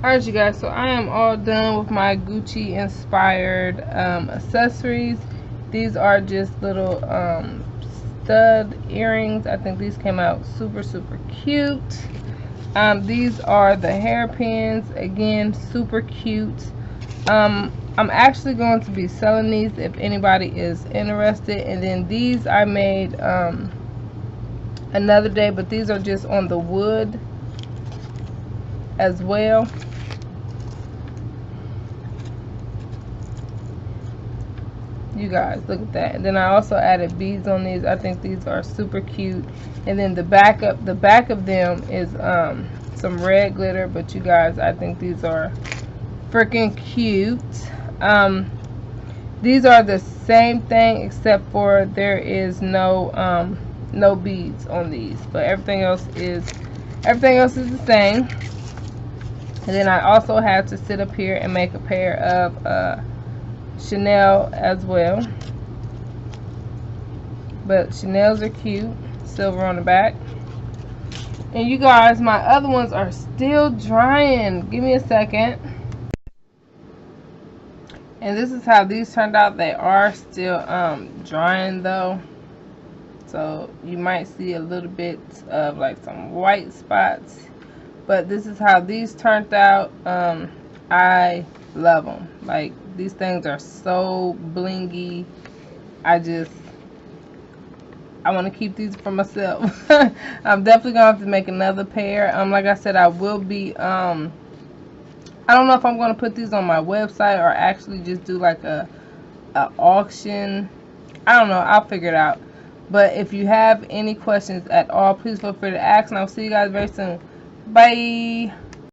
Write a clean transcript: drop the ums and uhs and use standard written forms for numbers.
Alright, you guys, so I am all done with my Gucci inspired accessories. These are just little stud earrings. I think these came out super cute. These are the hairpins, again super cute. I'm actually going to be selling these if anybody is interested. And then these I made another day, but these are just on the wood as well. You guys, look at that. And then I also added beads on these. I think these are super cute. And then the back of them is some red glitter, but you guys, I think these are freaking cute. These are the same thing except for there is no no beads on these, but everything else is the same. And then I also had to sit up here and make a pair of Chanel as well, but Chanel's are cute, silver on the back. And you guys, my other ones are still drying. Give me a second. And this is how these turned out. They are still drying though, so you might see a little bit of like some white spots, but this is how these turned out. I love them. Like, these things are so blingy. I want to keep these for myself. I'm definitely gonna have to make another pair. Like I said, I will be I don't know if I'm gonna put these on my website or actually just do like a auction. I don't know, I'll figure it out. But if you have any questions at all, please feel free to ask, and I'll see you guys very soon. Bye.